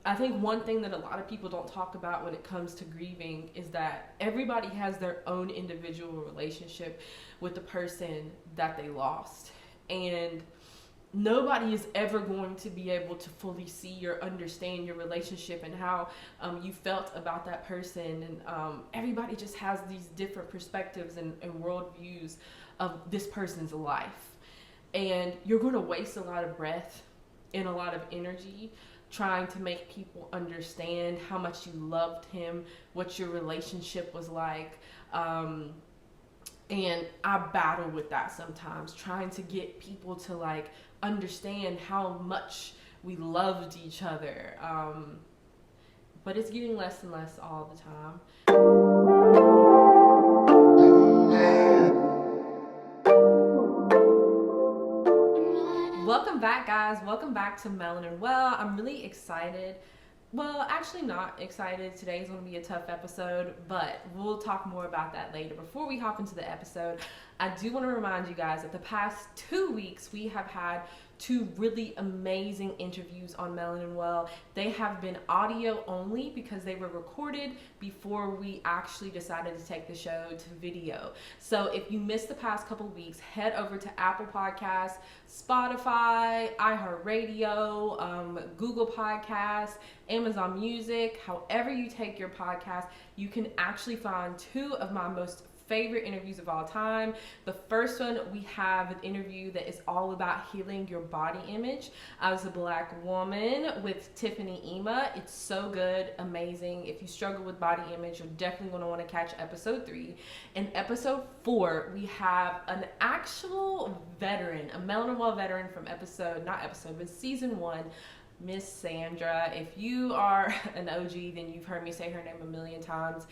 I think one thing that a lot of people don't talk about when it comes to grieving is that everybody has their own individual relationship with the person that they lost. And nobody is ever going to be able to fully see or understand your relationship and how you felt about that person. And everybody just has these different perspectives and worldviews of this person's life. And you're going to waste a lot of breath and a lot of energy trying to make people understand how much you loved him, what your relationship was like. And I battle with that sometimes, trying to get people to like understand how much we loved each other. But it's getting less and less all the time. Welcome back, guys. Welcome back to Melanin Well. I'm really excited. Well, actually not excited. Today's going to be a tough episode, but we'll talk more about that later. Before we hop into the episode, I do want to remind you guys that the past 2 weeks we have had 2 really amazing interviews on Melanin Well. They have been audio only because they were recorded before we actually decided to take the show to video. So if you missed the past couple weeks, head over to Apple Podcasts, Spotify, iHeartRadio, Google Podcasts, Amazon Music. However you take your podcast, you can actually find 2 of my most favorite interviews of all time. The first one, we have an interview that is all about healing your body image. I was a Black woman with Tiffany Ema. It's so good, amazing. If you struggle with body image, you're definitely going to want to catch episode 3. In episode 4, we have an actual veteran, a Melanin Well veteran from season 1, Miss Sandra. If you are an OG, then you've heard me say her name a million times.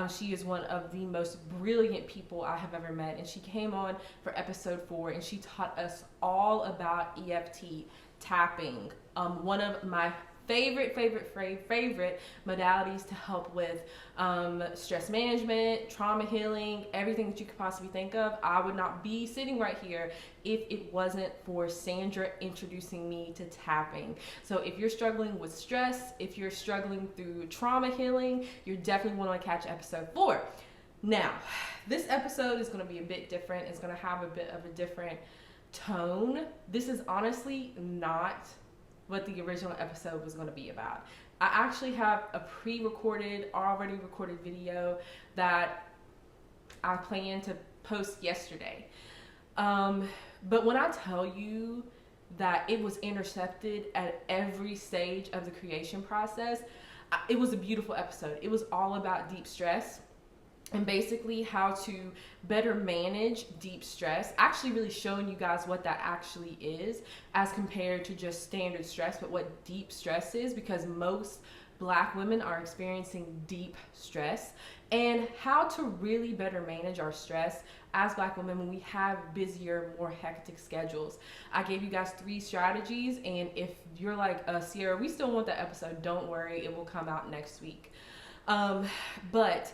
She is one of the most brilliant people I have ever met, and she came on for episode 4 and she taught us all about EFT tapping, one of my favorite modalities to help with stress management, trauma healing, everything that you could possibly think of. I would not be sitting right here if it wasn't for Sandra introducing me to tapping. So if you're struggling with stress, if you're struggling through trauma healing, you're definitely want to catch episode 4. Now, this episode is going to be a bit different. It's going to have a bit of a different tone. This is honestly not what the original episode was going to be about. I actually have a already recorded video that I plan to post yesterday. But when I tell you that it was intercepted at every stage of the creation process, it was a beautiful episode. It was all about deep stress and basically how to better manage deep stress, actually really showing you guys what that actually is as compared to just standard stress, but what deep stress is, because most Black women are experiencing deep stress, and how to really better manage our stress as Black women when we have busier, more hectic schedules. I gave you guys 3 strategies, and if you're like, Sierra, we still want that episode, don't worry, it will come out next week. But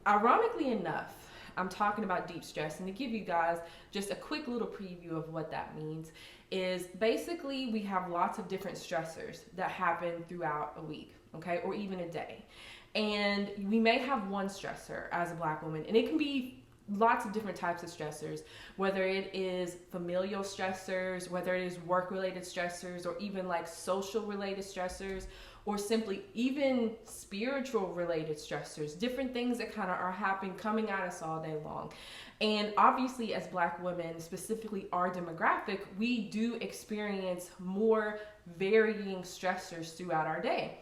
ironically enough, I'm talking about deep stress, and to give you guys just a quick little preview of what that means is basically we have lots of different stressors that happen throughout a week, okay, or even a day. And we may have one stressor as a Black woman, and it can be lots of different types of stressors, whether it is familial stressors, whether it is work-related stressors, or even like social-related stressors, or simply even spiritual related stressors, different things that kind of are happening, coming at us all day long. And obviously as Black women, specifically our demographic, we do experience more varying stressors throughout our day.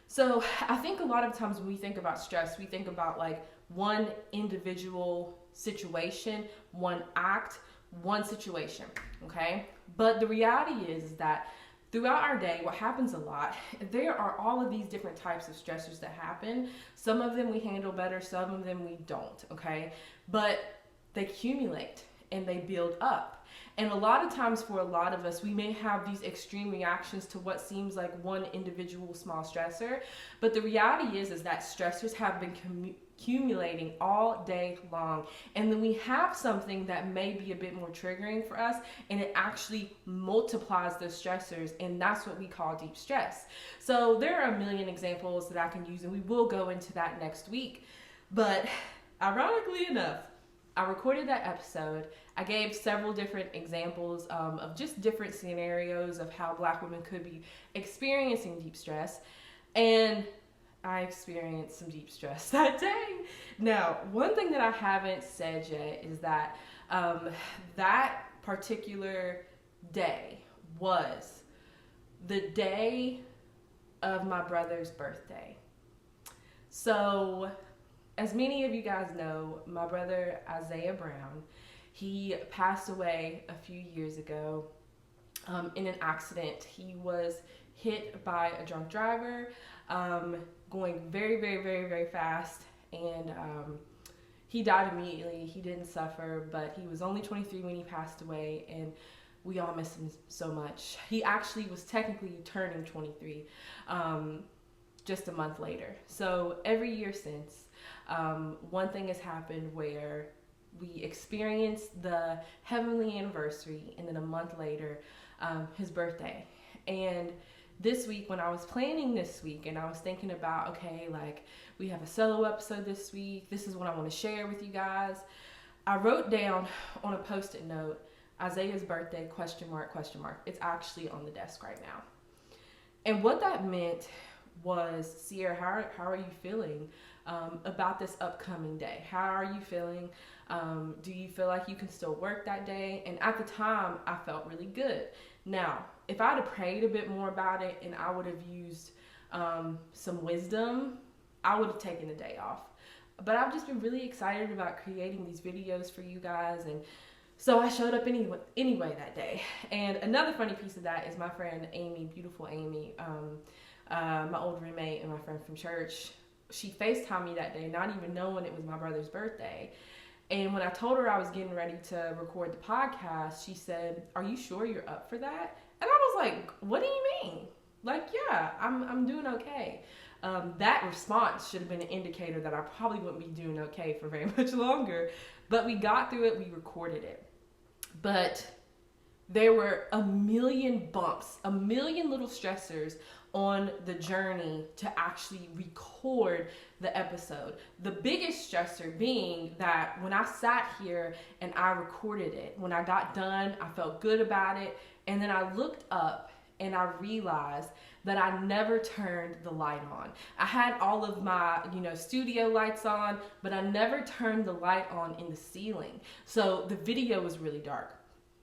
So I think a lot of times when we think about stress, we think about like one individual situation, one act, one situation, okay? But the reality is that throughout our day, what happens a lot, there are all of these different types of stressors that happen. Some of them we handle better, some of them we don't, okay? But they accumulate and they build up. And a lot of times for a lot of us, we may have these extreme reactions to what seems like one individual small stressor. But the reality is that stressors have been accumulating all day long. And then we have something that may be a bit more triggering for us, and it actually multiplies those stressors, and that's what we call deep stress. So there are a million examples that I can use, and we will go into that next week. But ironically enough, I recorded that episode. I gave several different examples of just different scenarios of how Black women could be experiencing deep stress. And I experienced some deep stress that day. Now, one thing that I haven't said yet is that that particular day was the day of my brother's birthday. So, as many of you guys know, my brother Isaiah Brown, he passed away a few years ago in an accident. He was hit by a drunk driver, going very, very, very, very fast, and he died immediately. He didn't suffer, but he was only 23 when he passed away, and we all miss him so much. He actually was technically turning 23 just a month later. So every year since, one thing has happened where we experienced the heavenly anniversary, and then a month later, his birthday. And this week, when I was planning this week and I was thinking about, okay, like we have a solo episode this week, this is what I want to share with you guys, I wrote down on a Post-it note, Isaiah's birthday, question mark, question mark. It's actually on the desk right now. And what that meant was, Sierra, how are you feeling about this upcoming day? How are you feeling? Do you feel like you can still work that day? And at the time, I felt really good. Now, if I'd have prayed a bit more about it and I would have used some wisdom, I would have taken the day off. But I've just been really excited about creating these videos for you guys, and so I showed up anyway that day. And another funny piece of that is my friend Amy, beautiful Amy, my old roommate and my friend from church, she FaceTimed me that day, not even knowing it was my brother's birthday. And when I told her I was getting ready to record the podcast, she said, "Are you sure you're up for that?" And I was like, "What do you mean?" Like, yeah, I'm doing okay. That response should have been an indicator that I probably wouldn't be doing okay for very much longer. But we got through it, we recorded it. But there were a million bumps, a million little stressors on the journey to actually record the episode. The biggest stressor being that when I sat here and I recorded it, when I got done, I felt good about it. And then I looked up and I realized that I never turned the light on. I had all of my, studio lights on, but I never turned the light on in the ceiling. So the video was really dark.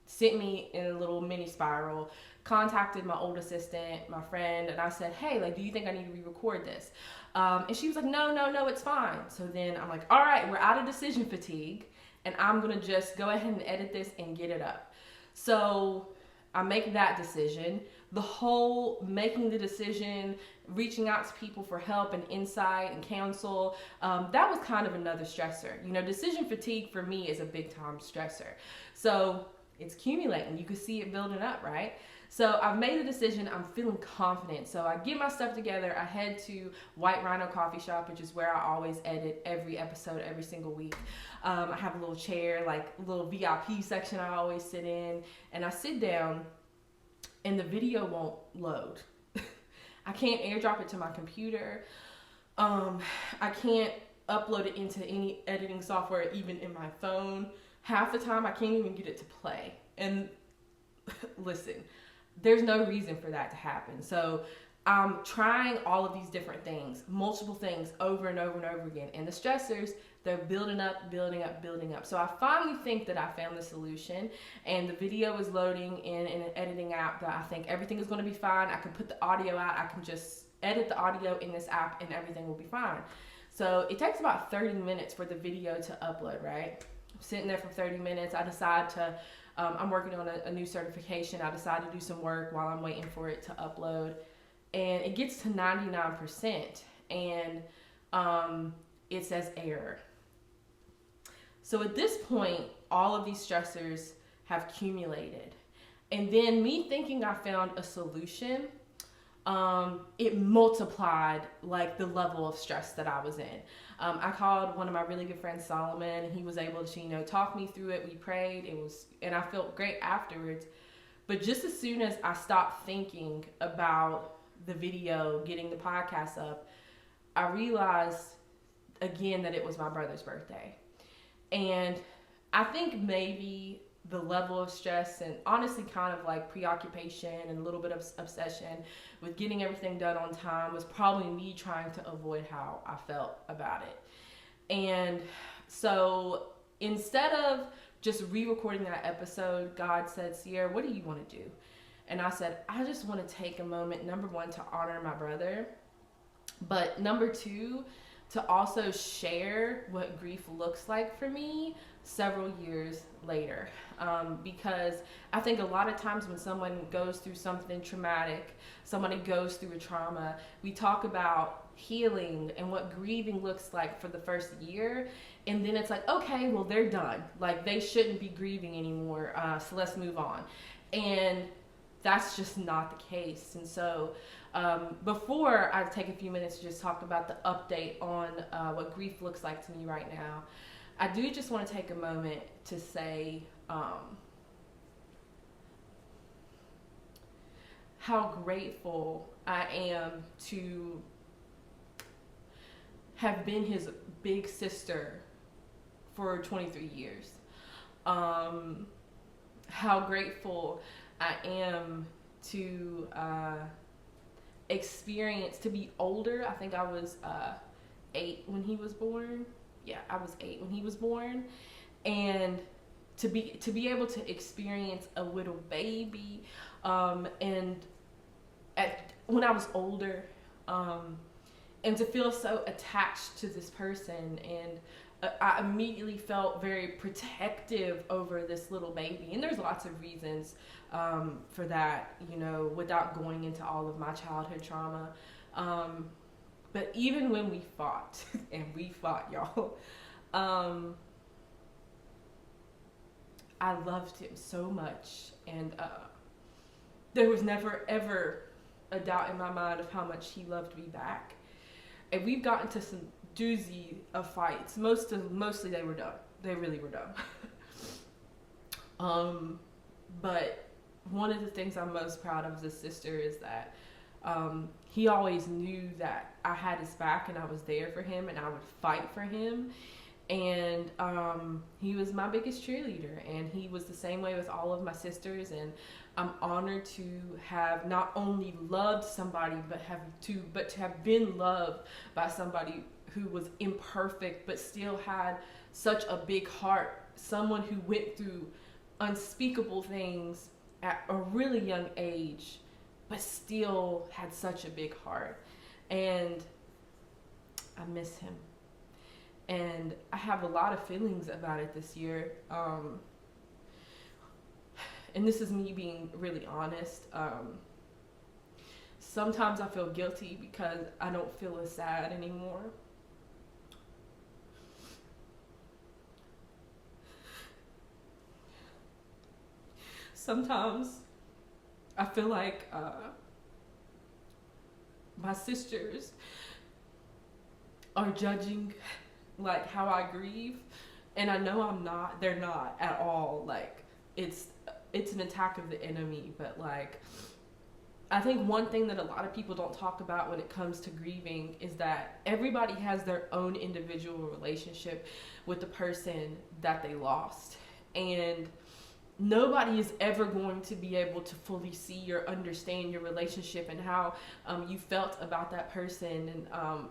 Sent me in a little mini spiral, contacted my old assistant, my friend, and I said, "Hey, like, do you think I need to re-record this?" And she was like, no, it's fine. So then I'm like, all right, we're out of decision fatigue, and I'm gonna just go ahead and edit this and get it up. So I make that decision. The whole making the decision, reaching out to people for help and insight and counsel, that was kind of another stressor. Decision fatigue for me is a big time stressor. So it's accumulating. You can see it building up, right? So I've made a decision. I'm feeling confident. So I get my stuff together. I head to White Rhino Coffee Shop, which is where I always edit every episode, every single week. I have a little chair, like a little VIP section I always sit in. And I sit down and the video won't load. I can't airdrop it to my computer. I can't upload it into any editing software, even in my phone. Half the time I can't even get it to play. And listen, there's no reason for that to happen. So I'm trying all of these different things, multiple things over and over and over again. And the stressors, they're building up, building up, building up. So I finally think that I found the solution, and the video is loading in an editing app that I think everything is going to be fine. I can put the audio out. I can just edit the audio in this app and everything will be fine. So it takes about 30 minutes for the video to upload, right? I'm sitting there for 30 minutes. I decide to, I'm working on a new certification. I decide to do some work while I'm waiting for it to upload. And it gets to 99%, and it says error. So at this point, all of these stressors have accumulated. And then me thinking I found a solution, it multiplied like the level of stress that I was in. I called one of my really good friends, Solomon, and he was able to, talk me through it. We prayed. And I felt great afterwards. But just as soon as I stopped thinking about the video, getting the podcast up, I realized again that it was my brother's birthday. And I think maybe the level of stress and honestly kind of like preoccupation and a little bit of obsession with getting everything done on time was probably me trying to avoid how I felt about it. And so instead of just re-recording that episode, God said, Sierra, what do you want to do? And I said, I just want to take a moment, number one, to honor my brother, but number two, to also share what grief looks like for me several years later. Because I think a lot of times when someone goes through something traumatic, somebody goes through a trauma, we talk about healing and what grieving looks like for the first year. And then it's like, okay, well, they're done. Like, they shouldn't be grieving anymore. So let's move on. And that's just not the case. And so before I take a few minutes to just talk about the update on what grief looks like to me right now, I do just want to take a moment to say how grateful I am to have been his big sister for 23 years. How grateful I am to experience, to be older. I think I was 8 when he was born. Yeah, I was 8 when he was born. And to be able to experience a little baby, and when I was older, and to feel so attached to this person, and I immediately felt very protective over this little baby. And there's lots of reasons for that, without going into all of my childhood trauma. But even when we fought, and we fought, y'all, I loved him so much. And there was never, ever a doubt in my mind of how much he loved me back. And we've gotten to some doozy of fights. Mostly they were dumb. They really were dumb. But one of the things I'm most proud of as a sister is that he always knew that I had his back and I was there for him and I would fight for him. And he was my biggest cheerleader, and he was the same way with all of my sisters. And I'm honored to have not only loved somebody, but to have been loved by somebody who was imperfect but still had such a big heart. Someone who went through unspeakable things at a really young age, but still had such a big heart. And I miss him. And I have a lot of feelings about it this year. And this is me being really honest. Sometimes I feel guilty because I don't feel as sad anymore. Sometimes I feel like my sisters are judging like how I grieve, and I know I'm not. They're not at all. Like, it's an attack of the enemy. But like, I think one thing that a lot of people don't talk about when it comes to grieving is that everybody has their own individual relationship with the person that they lost, and nobody is ever going to be able to fully see or understand your relationship and how you felt about that person. And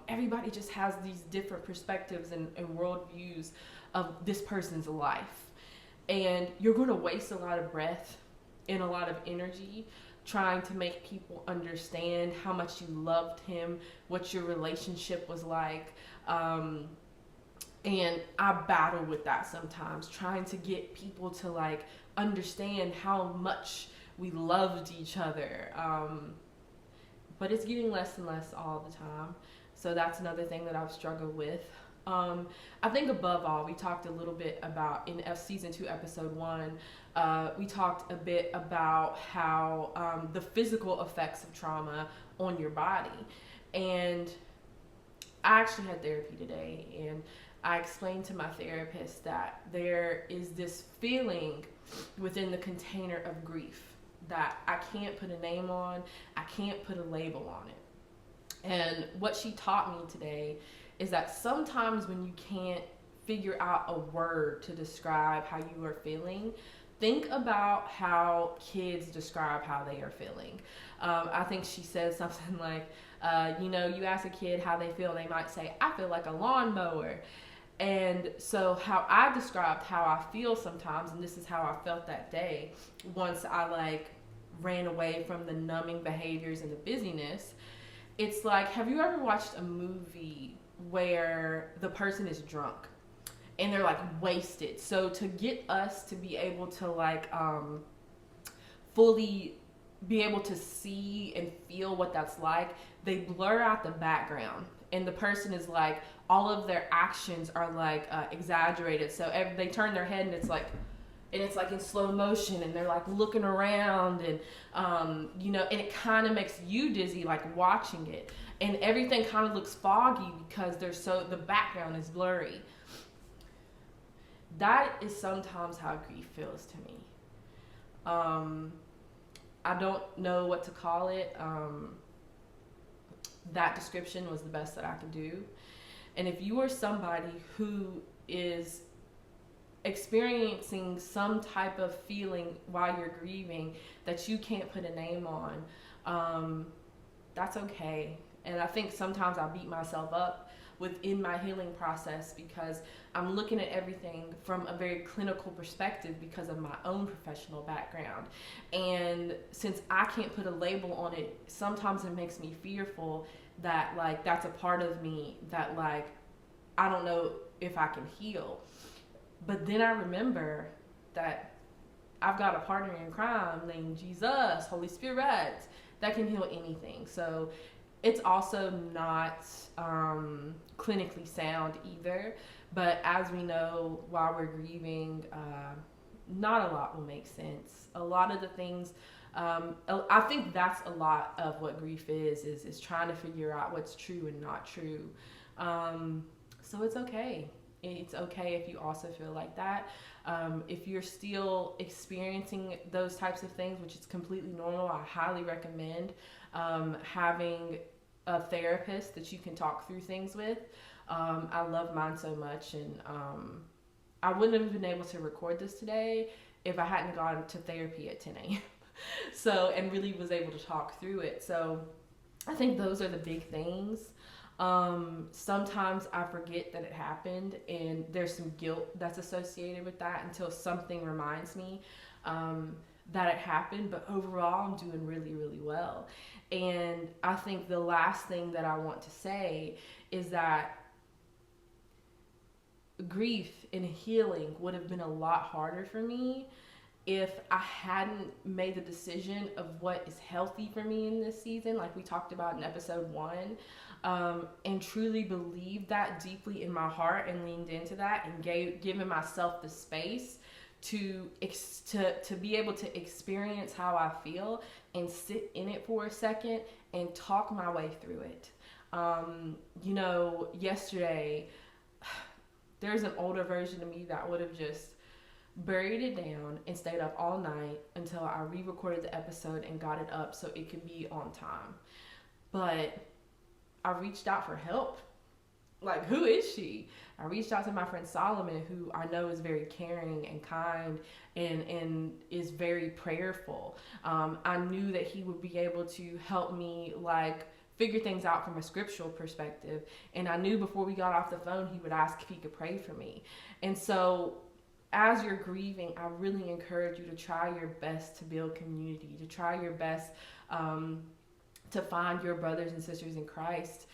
everybody just has these different perspectives and worldviews of this person's life. And you're going to waste a lot of breath and a lot of energy trying to make people understand how much you loved him, what your relationship was like. And I battle with that sometimes, trying to get people to like understand how much we loved each other. But it's getting less and less all the time. So that's another thing that I've struggled with. I think above all, we talked a little bit about in season 2, episode 1. We talked a bit about how the physical effects of trauma on your body, and I actually had therapy today, and I explained to my therapist that there is this feeling within the container of grief that I can't put a name on, I can't put a label on it. And what she taught me today is that sometimes when you can't figure out a word to describe how you are feeling, think about how kids describe how they are feeling. I think she said something like, you ask a kid how they feel, they might say, I feel like a lawnmower. And so how I described how I feel sometimes, and this is how I felt that day, once I ran away from the numbing behaviors and the busyness, it's like, have you ever watched a movie where the person is drunk and they're wasted? So to get us to be able to fully be able to see and feel what that's like, they blur out the background, and the person is all of their actions are exaggerated. So they turn their head and it's in slow motion, and they're looking around, and and it kind of makes you dizzy watching it, and everything kind of looks foggy because the background is blurry. That is sometimes how grief feels to me. I don't know what to call it. That description was the best that I could do. And if you are somebody who is experiencing some type of feeling while you're grieving that you can't put a name on, that's okay. And I think sometimes I beat myself up within my healing process because I'm looking at everything from a very clinical perspective because of my own professional background. And since I can't put a label on it, sometimes it makes me fearful that that's a part of me that I don't know if I can heal. But then I remember that I've got a partner in crime named Jesus, Holy Spirit, that can heal anything. So it's also not clinically sound either. But as we know, while we're grieving, not a lot will make sense. A lot of the things, I think that's a lot of what grief is trying to figure out what's true and not true. So it's okay. It's okay if you also feel like that. If you're still experiencing those types of things, which is completely normal, I highly recommend having a therapist that you can talk through things with. I love mine so much, and I wouldn't have been able to record this today if I hadn't gone to therapy at 10 a.m. So, and really was able to talk through it. So I think those are the big things. Sometimes I forget that it happened, and there's some guilt that's associated with that until something reminds me that it happened. But overall, I'm doing really, really well. And I think the last thing that I want to say is that grief and healing would have been a lot harder for me if I hadn't made the decision of what is healthy for me in this season, like we talked about in episode 1, and truly believed that deeply in my heart and leaned into that and given myself the space to be able to experience how I feel and sit in it for a second and talk my way through it. Yesterday, there's an older version of me that would have just buried it down and stayed up all night until I re-recorded the episode and got it up so it could be on time. But I reached out for help. Who is she? I reached out to my friend Solomon, who I know is very caring and kind and is very prayerful. I knew that he would be able to help me figure things out from a scriptural perspective. And I knew before we got off the phone, he would ask if he could pray for me. And so as you're grieving, I really encourage you to try your best to build community, to try your best to find your brothers and sisters in Christ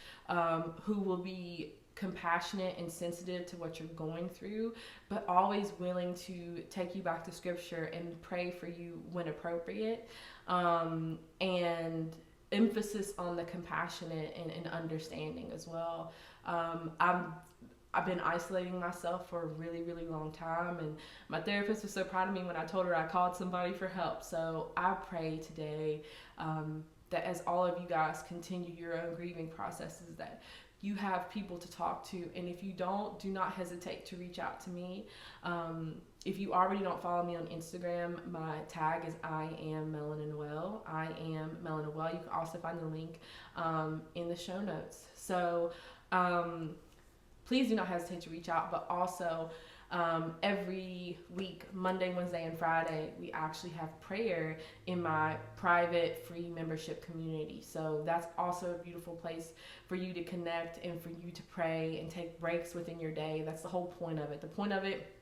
who will be compassionate and sensitive to what you're going through, but always willing to take you back to scripture and pray for you when appropriate, and emphasis on the compassionate and understanding as well. I've been isolating myself for a really, really long time. And my therapist was so proud of me when I told her I called somebody for help. So I pray today that as all of you guys continue your own grieving processes, that you have people to talk to. And if you don't, do not hesitate to reach out to me. If you already don't follow me on Instagram, my tag is I am Melanin Well. I am Melanin Well. You can also find the link in the show notes. So please do not hesitate to reach out. But also, every week, Monday, Wednesday, and Friday, we actually have prayer in my private free membership community. So that's also a beautiful place for you to connect and for you to pray and take breaks within your day. That's the whole point of it. The point of it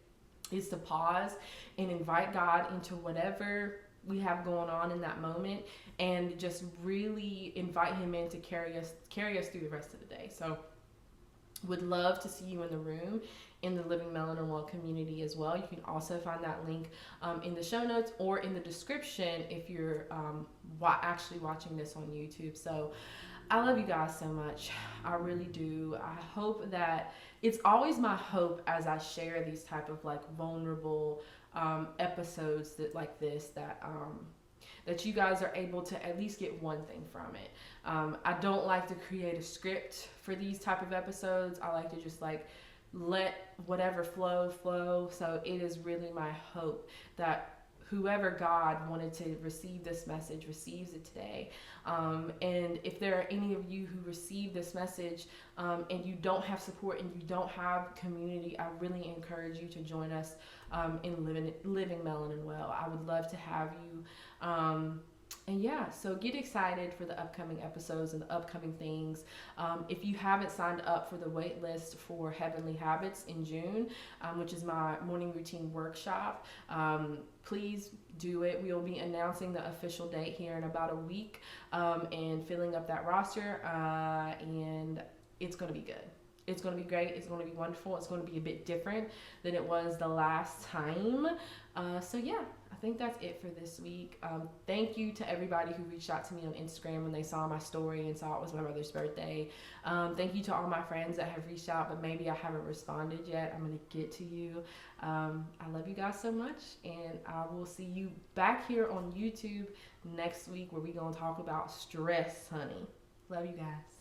is to pause and invite God into whatever we have going on in that moment, and just really invite him in to carry us through the rest of the day. So would love to see you in the room in the Living Melanin Well community as well. You can also find that link in the show notes or in the description if you're actually watching this on YouTube. So I love you guys so much. I really do. I hope that it's always my hope as I share these type of like vulnerable episodes like this that you guys are able to at least get one thing from it. I don't like to create a script for these type of episodes. I like to just like let whatever flow. So it is really my hope that whoever God wanted to receive this message receives it today. And if there are any of you who receive this message and you don't have support and you don't have community, I really encourage you to join us in Living Melanin Well. I would love to have you. And yeah, so get excited for the upcoming episodes and the upcoming things. If you haven't signed up for the wait list for Heavenly Habits in June, which is my morning routine workshop, please do it. We will be announcing the official date here in about a week and filling up that roster. And it's going to be good. It's going to be great. It's going to be wonderful. It's going to be a bit different than it was the last time. So yeah, I think that's it for this week. Thank you to everybody who reached out to me on Instagram when they saw my story and saw it was my mother's birthday. Thank you to all my friends that have reached out, but maybe I haven't responded yet. I'm going to get to you. I love you guys so much, and I will see you back here on YouTube next week where we're going to talk about stress, honey. Love you guys.